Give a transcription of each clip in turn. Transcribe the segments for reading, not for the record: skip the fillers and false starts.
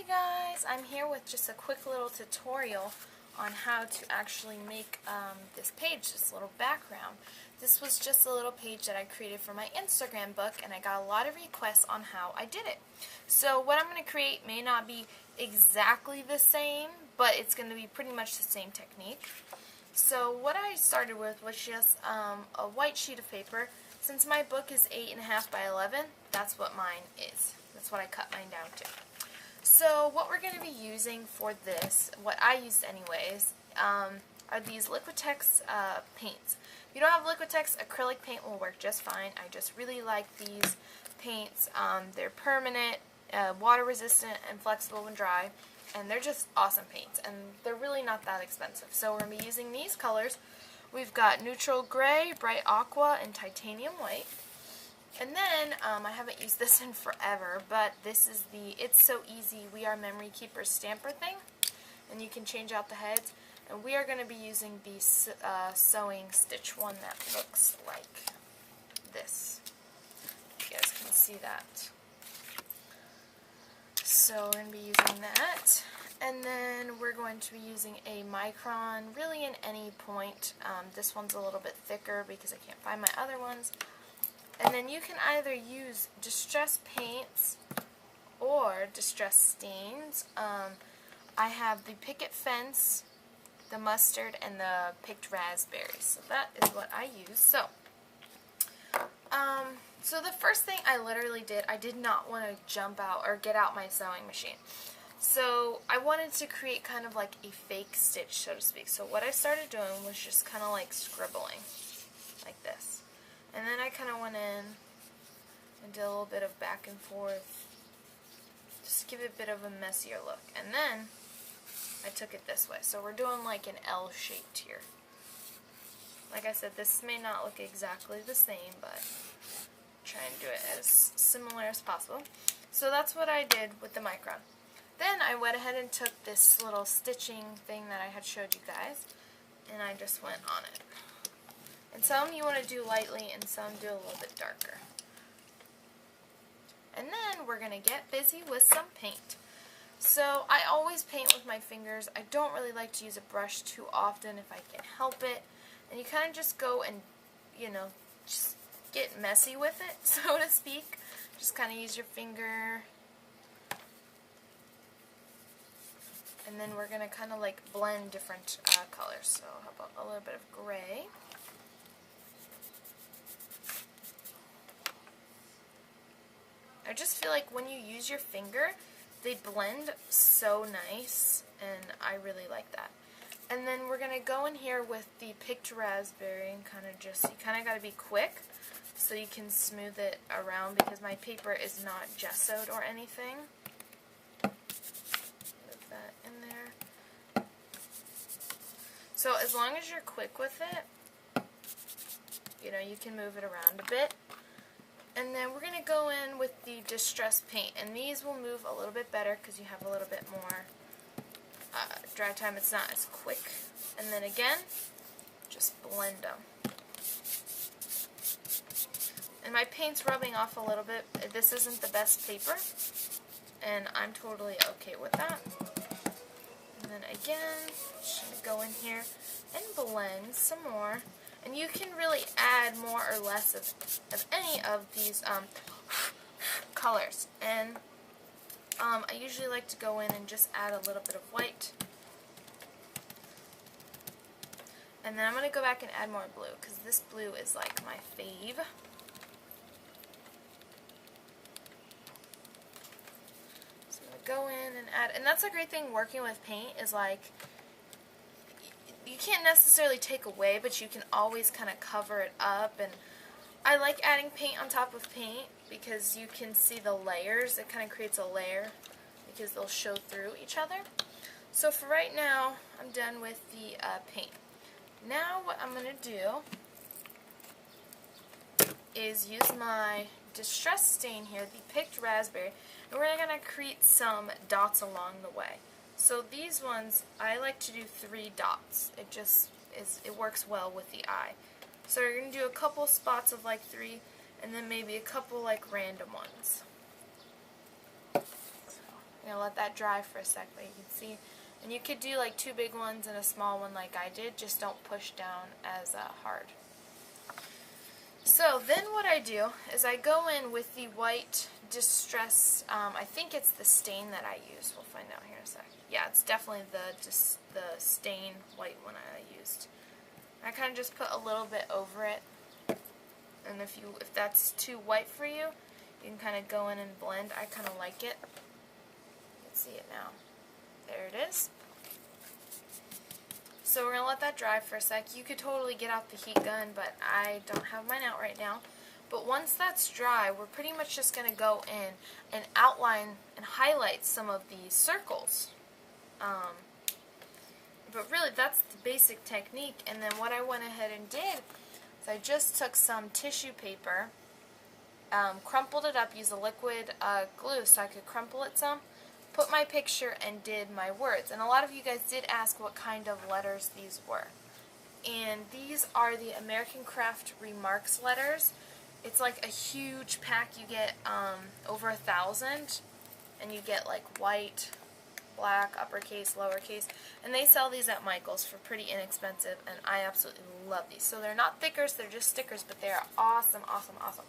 Hey guys, I'm here with just a quick little tutorial on how to actually make this page, this little background. This was just a little page that I created for my Instagram book, and I got a lot of requests on how I did it. So what I'm going to create may not be exactly the same, but it's going to be pretty much the same technique. So what I started with was just a white sheet of paper. Since my book is 8.5 by 11, that's what mine is. That's what I cut mine down to. So what we're going to be using for this, what I used anyways, are these Liquitex paints. If you don't have Liquitex, acrylic paint will work just fine. I just really like these paints. They're permanent, water resistant, and flexible when dry, and they're just awesome paints, and they're really not that expensive. So we're going to be using these colors. We've got neutral gray, bright aqua, and titanium white. And then, I haven't used this in forever, but this is the It's So Easy We Are Memory Keepers stamper thing. And you can change out the heads. And we are going to be using the sewing stitch one that looks like this. You guys can see that. So we're going to be using that. And then we're going to be using a micron, really in any point. This one's a little bit thicker because I can't find my other ones. And then you can either use distress paints or distress stains. I have the picket fence, the mustard, and the picked raspberry. So that is what I use. So the first thing I literally did, I did not want to jump out or get out my sewing machine. So I wanted to create kind of like a fake stitch, so to speak. So what I started doing was just kind of like scribbling, like this. And then I kind of went in and did a little bit of back and forth, just to give it a bit of a messier look. And then I took it this way. So we're doing like an L shaped here. Like I said, this may not look exactly the same, but try and do it as similar as possible. So that's what I did with the micron. Then I went ahead and took this little stitching thing that I had showed you guys, and I just went on it. And some you want to do lightly, and some do a little bit darker. And then we're going to get busy with some paint. So I always paint with my fingers. I don't really like to use a brush too often if I can help it. And you kind of just go and, just get messy with it, so to speak. Just kind of use your finger. And then we're going to kind of like blend different colors. So how about a little bit of gray. I just feel like when you use your finger, they blend so nice, and I really like that. And then we're going to go in here with the picked raspberry and kind of just, you kind of got to be quick so you can smooth it around because my paper is not gessoed or anything. Move that in there. So as long as you're quick with it, you can move it around a bit. And then we're going to go in with the distress paint, and these will move a little bit better because you have a little bit more dry time. It's not as quick. And then again, just blend them. And my paint's rubbing off a little bit. This isn't the best paper, and I'm totally okay with that. And then again, just going to go in here and blend some more. And you can really add more or less of any of these colors. And I usually like to go in and just add a little bit of white. And then I'm going to go back and add more blue, because this blue is like my fave. So I'm going to go in and add, and that's a great thing working with paint is like, you can't necessarily take away, but you can always kind of cover it up. And I like adding paint on top of paint because you can see the layers. It kind of creates a layer because they'll show through each other. So for right now, I'm done with the paint. Now what I'm going to do is use my distress stain here, the picked raspberry, and we're going to create some dots along the way. So these ones, I like to do 3 dots. It works well with the eye. So we're going to do a couple spots of like 3, and then maybe a couple like random ones. So, a to let that dry for a sec, but you can see. And you could do like 2 big ones and a small one like I did, just don't push down as hard. So then what I do is I go in with the white distress, I think it's the stain that I use. We'll find out here in a sec. Yeah, it's definitely the stain white one I used. I kind of just put a little bit over it, and if that's too white for you, you can kind of go in and blend. I kind of like it. You can see it now. There it is. So we're going to let that dry for a sec. You could totally get out the heat gun, but I don't have mine out right now. But once that's dry, we're pretty much just going to go in and outline and highlight some of these circles. But really, that's the basic technique. And then what I went ahead and did is I just took some tissue paper, crumpled it up, used a liquid glue so I could crumple it some, put my picture, and did my words. And a lot of you guys did ask what kind of letters these were. And these are the American Craft Remarks letters. It's like a huge pack. You get over 1,000, and you get like white, black, uppercase, lowercase, and they sell these at Michael's for pretty inexpensive, and I absolutely love these. So they're not thickers, they're just stickers, but they are awesome, awesome, awesome.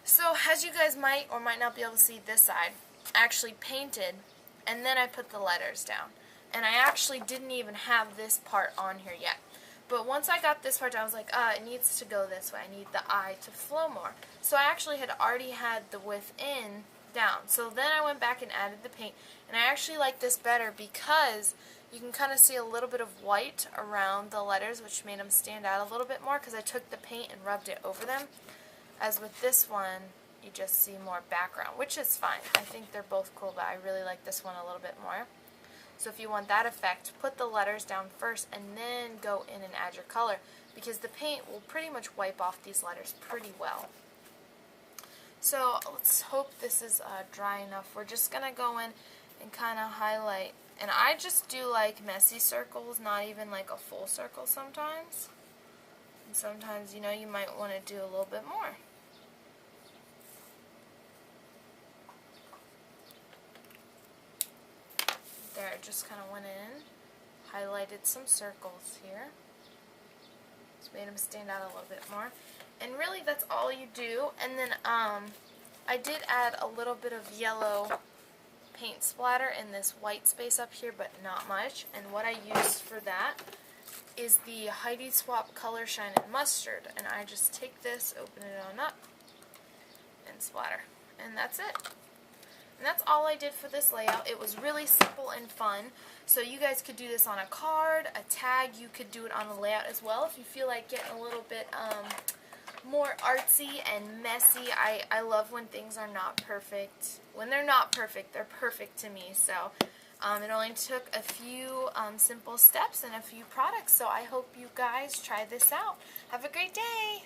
So as you guys might or might not be able to see, this side I actually painted, and then I put the letters down. And I actually didn't even have this part on here yet. But once I got this part down, I was like, it needs to go this way. I need the eye to flow more. So I actually had already had the within down. So then I went back and added the paint. And I actually like this better because you can kind of see a little bit of white around the letters, which made them stand out a little bit more because I took the paint and rubbed it over them. As with this one, you just see more background, which is fine. I think they're both cool, but I really like this one a little bit more. So if you want that effect, put the letters down first and then go in and add your color, because the paint will pretty much wipe off these letters pretty well. So let's hope this is dry enough. We're just going to go in and kind of highlight. And I just do like messy circles, not even like a full circle sometimes. And sometimes, you know, you might want to do a little bit more. There, I just kind of went in, highlighted some circles here. Just made them stand out a little bit more. And really, that's all you do. And then I did add a little bit of yellow paint splatter in this white space up here, but not much. And what I used for that is the Heidi Swap Color Shine and Mustard. And I just take this, open it on up, and splatter. And that's it. And that's all I did for this layout. It was really simple and fun. So you guys could do this on a card, a tag. You could do it on a layout as well if you feel like getting a little bit more artsy and messy. I love when things are not perfect. When they're not perfect, they're perfect to me. So it only took a few simple steps and a few products. So I hope you guys try this out. Have a great day.